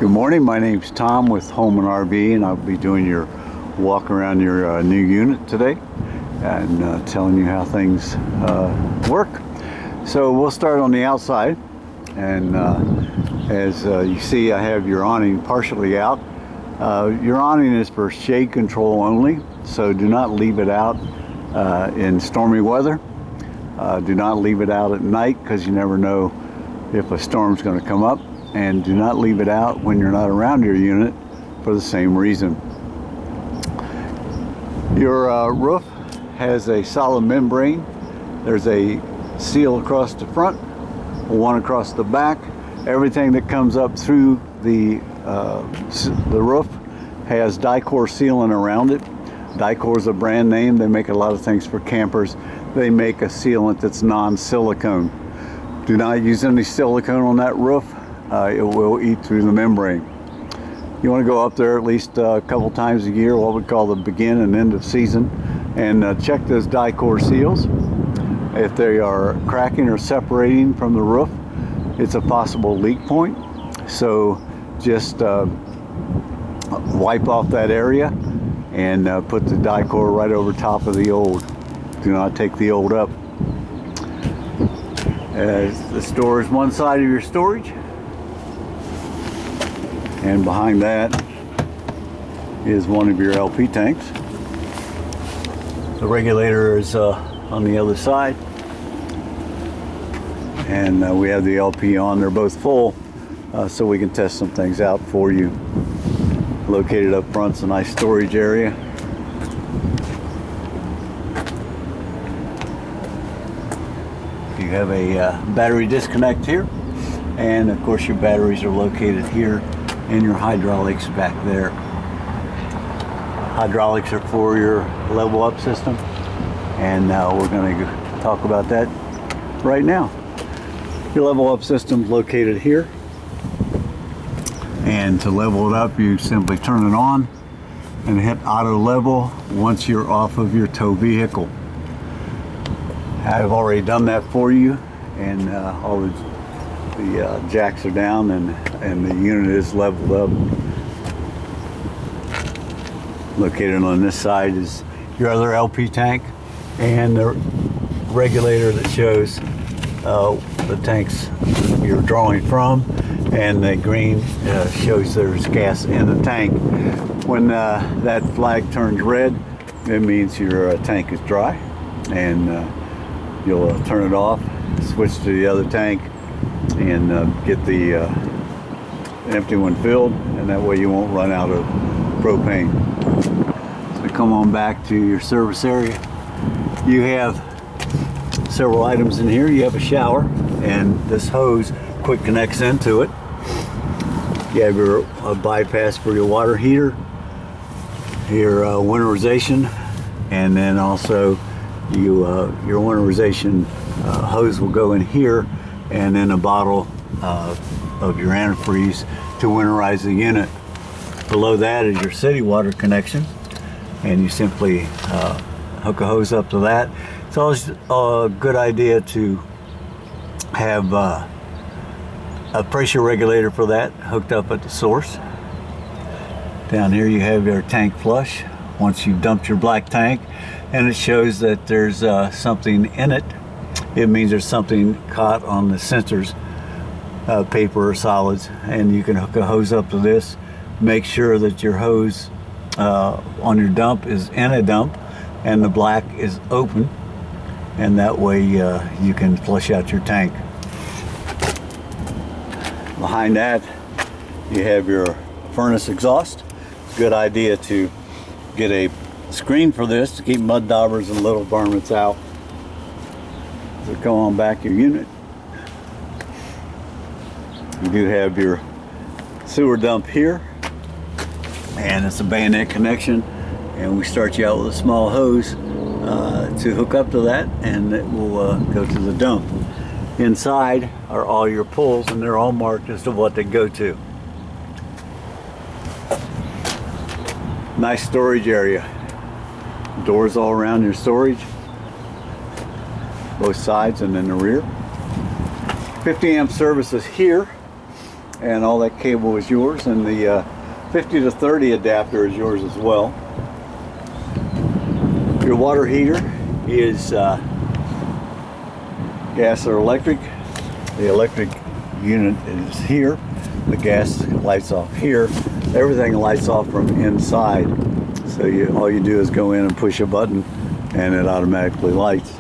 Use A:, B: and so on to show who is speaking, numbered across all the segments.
A: Good morning, my name's Tom with Home and RV, and I'll be doing your walk around your new unit today and telling you how things work. So we'll start on the outside, and as you see, I have your awning partially out. Your awning is for shade control only, so do not leave it out in stormy weather. Do not leave it out at night because you never know if a storm's going to come up. And do not leave it out when you're not around your unit for the same reason. Your roof has a solid membrane. There's a seal across the front, one across the back. Everything that comes up through the roof has Dicor sealant around it. Dicor is a brand name. They make a lot of things for campers. They make a sealant that's non-silicone. Do not use any silicone on that roof. It will eat through the membrane. You want to go up there at least a couple times a year, what we call the begin and end of season, and check those Dicor seals. If they are cracking or separating from the roof, it's a possible leak point. So just wipe off that area and put the Dicor right over top of the old. Do not take the old up. The door is one side of your storage. And behind that is one of your LP tanks. The regulator is on the other side. And we have the LP on. They're both full, so we can test some things out for you. Located up front, it's a nice storage area. You have a battery disconnect here. And of course your batteries are located here. And your hydraulics back there. Hydraulics are for your level up system, and we're going to talk about that right now. Your level up system is located here, and to level it up you simply turn it on and hit auto level once you're off of your tow vehicle. I've already done that for you, and all the jacks are down and the unit is leveled up. Located on this side is your other LP tank and the regulator that shows the tanks you're drawing from, and the green shows there's gas in the tank. When that flag turns red, it means your tank is dry, and you'll turn it off, switch to the other tank, and get the empty one filled, and that way you won't run out of propane. So come on back to your service area. You have several items in here. You have a shower, and this hose quick connects into it. You have your bypass for your water heater, your winterization, and then also your winterization hose will go in here, and then a bottle of your antifreeze to winterize the unit. Below that is your city water connection, and you simply hook a hose up to that. It's always a good idea to have a pressure regulator for that hooked up at the source. Down here you have your tank flush. Once you've dumped your black tank and it shows that there's something in it, it means there's something caught on the sensors, paper or solids, and you can hook a hose up to this. Make sure that your hose on your dump is in a dump and the black is open, and that way you can flush out your tank. Behind that you have your furnace exhaust. It's a good idea to get a screen for this to keep mud daubers and little varmints out. So come on back your unit. You do have your sewer dump here, and it's a bayonet connection, and we start you out with a small hose to hook up to that, and it will go to the dump. Inside are all your pulls, and they're all marked as to what they go to. Nice storage area. Doors all around your storage, both sides and in the rear. 50 amp service is here, and all that cable is yours, and the 50 to 30 adapter is yours as well. Your water heater is gas or electric. The electric unit is here. The gas lights off here. Everything lights off from inside. So all you do is go in and push a button and it automatically lights.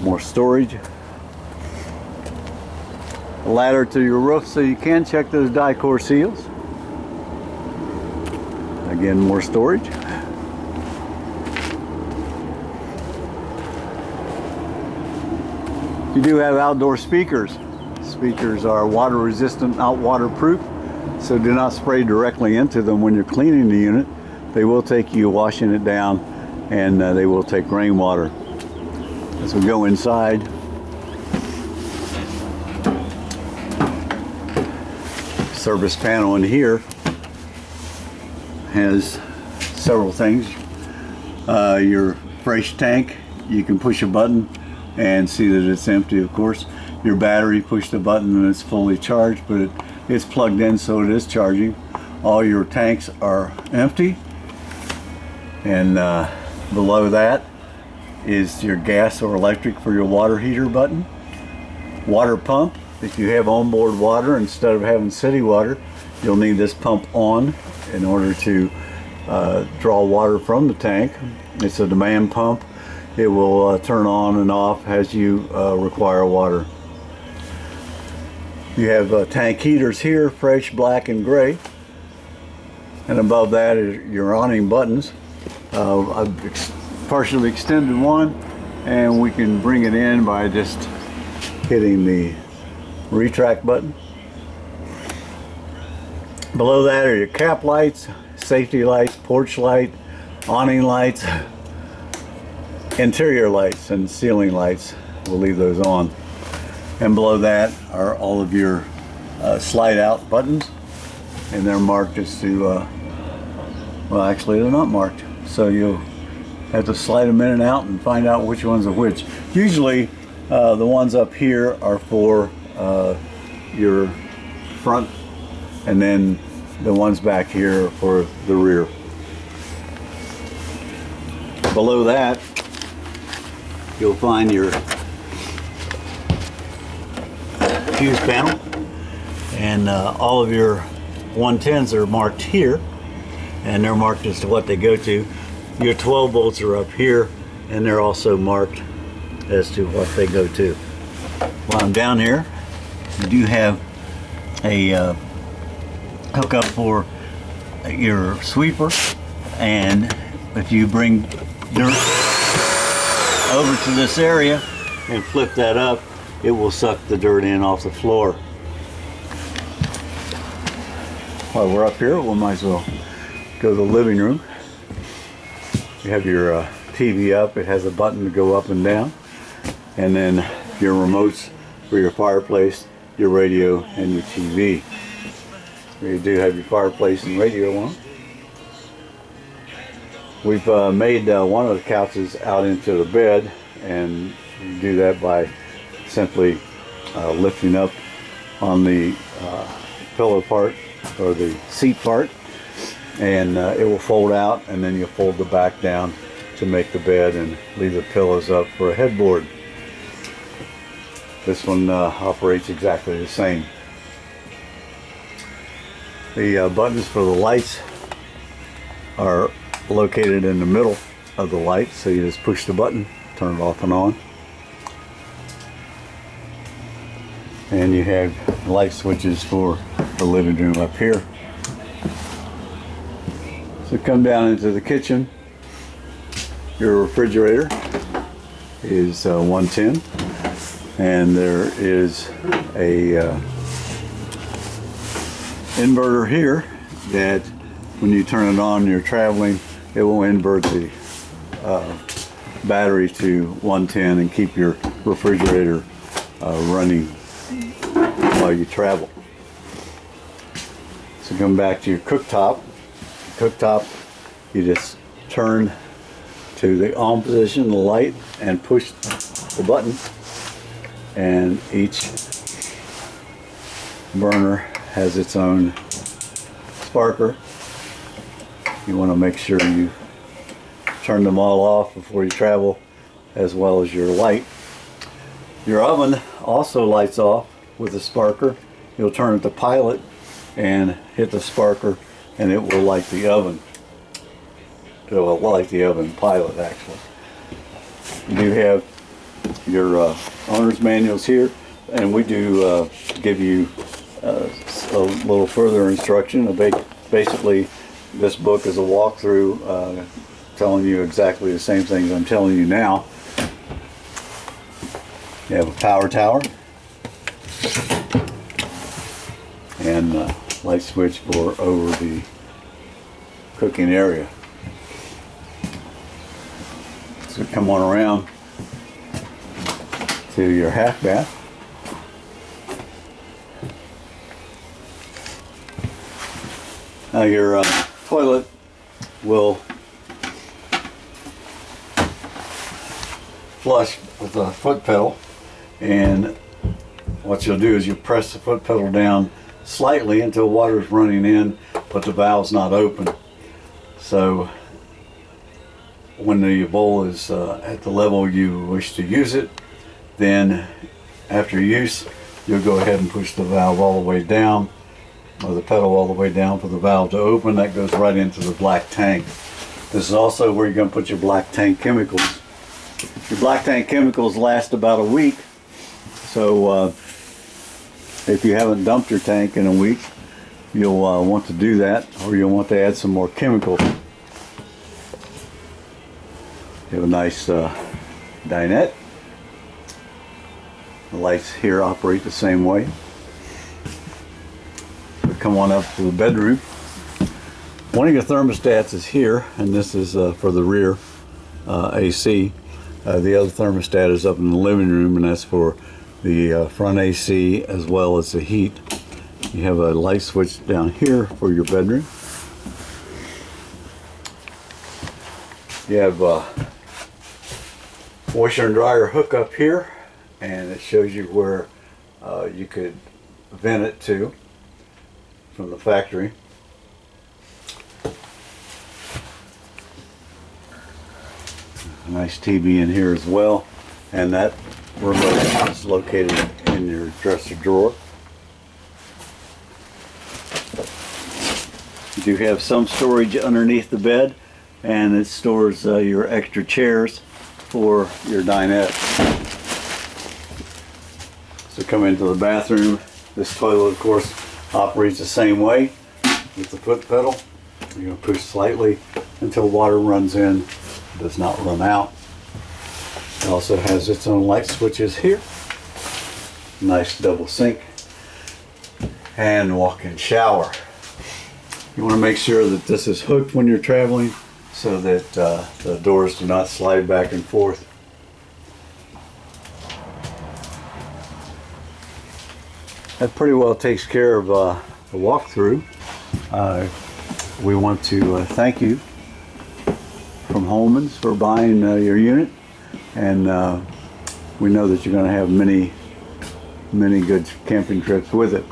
A: More storage. A ladder to your roof so you can check those die-core seals. Again, more storage. You do have outdoor speakers. Speakers are water resistant, not waterproof, so do not spray directly into them when you're cleaning the unit. They will take you washing it down, and they will take rainwater. As we go inside, service panel in here has several things. Your fresh tank, you can push a button and see that it's empty, of course. Your battery, push the button and it's fully charged, but it's plugged in, so it is charging. All your tanks are empty, and below that is your gas or electric for your water heater button. Water pump, if you have onboard water instead of having city water, you'll need this pump on in order to draw water from the tank. It's a demand pump. It will turn on and off as you require water. You have tank heaters here, fresh, black, and gray. And above that is your awning buttons. I've partially extended one, and we can bring it in by just hitting the retract button. Below that are your cap lights, safety lights, porch light, awning lights, interior lights, and ceiling lights. We'll leave those on. And below that are all of your slide out buttons, and they're marked as to, well, actually they're not marked, so you'll have to slide them in and out and find out which ones are which. Usually the ones up here are for your front, and then the ones back here are for the rear. Below that you'll find your fuse panel, and all of your 110s are marked here, and they're marked as to what they go to. Your 12 volts are up here, and they're also marked as to what they go to. While I'm down here, you do have a hookup for your sweeper, and if you bring dirt over to this area and flip that up, it will suck the dirt in off the floor. While we're up here, we might as well go to the living room. You have your TV up. It has a button to go up and down, and then your remotes for your fireplace, your radio, and your TV. You do have your fireplace and radio on. We've made one of the couches out into the bed, and you do that by simply lifting up on the pillow part or the seat part, and it will fold out, and then you fold the back down to make the bed and leave the pillows up for a headboard. This one operates exactly the same. The buttons for the lights are located in the middle of the light, so you just push the button, turn it off and on. And you have light switches for the living room up here. So come down into the kitchen. Your refrigerator is 110, and there is a inverter here that when you turn it on and you're traveling, it will invert the battery to 110 and keep your refrigerator running while you travel. So come back to your cooktop. Cooktop, you just turn to the on position, the light, and push the button, and each burner has its own sparker. You want to make sure you turn them all off before you travel, as well as your light. Your oven also lights off with a sparker. You'll turn it to pilot and hit the sparker, and it will light the oven. It will light the oven pilot, actually. You do have your owner's manuals here, and we do give you a little further instruction. Basically, this book is a walkthrough telling you exactly the same things I'm telling you now. You have a power tower and a light switch for over the cooking area. So come on around to your half bath. Now your toilet will flush with a foot pedal, and what you'll do is you press the foot pedal down slightly until water is running in, but the valve's not open. So when the bowl is at the level you wish to use it, then after use you'll go ahead and push the valve all the way down, or the pedal all the way down for the valve to open. That goes right into the black tank. This is also where you're going to put your black tank chemicals. Your black tank chemicals last about a week, so if you haven't dumped your tank in a week, you'll want to do that, or you'll want to add some more chemicals. You have a nice dinette. The lights here operate the same way. So come on up to the bedroom. One of your thermostats is here, and this is for the rear AC. The other thermostat is up in the living room, and that's for the front AC as well as the heat. You have a light switch down here for your bedroom. You have washer and dryer hookup here, and it shows you where you could vent it to from the factory. A nice TV in here as well, and that remote is located in your dresser drawer. You do have some storage underneath the bed, and it stores your extra chairs for your dinette. So come into the bathroom. This toilet, of course, operates the same way with the foot pedal. You're going to push slightly until water runs in, does not run out. It also has its own light switches here. Nice double sink and walk-in shower. You want to make sure that this is hooked when you're traveling, so that the doors do not slide back and forth. That pretty well takes care of the walkthrough. We want to thank you from Holman's for buying your unit, and we know that you're going to have many good camping trips with it.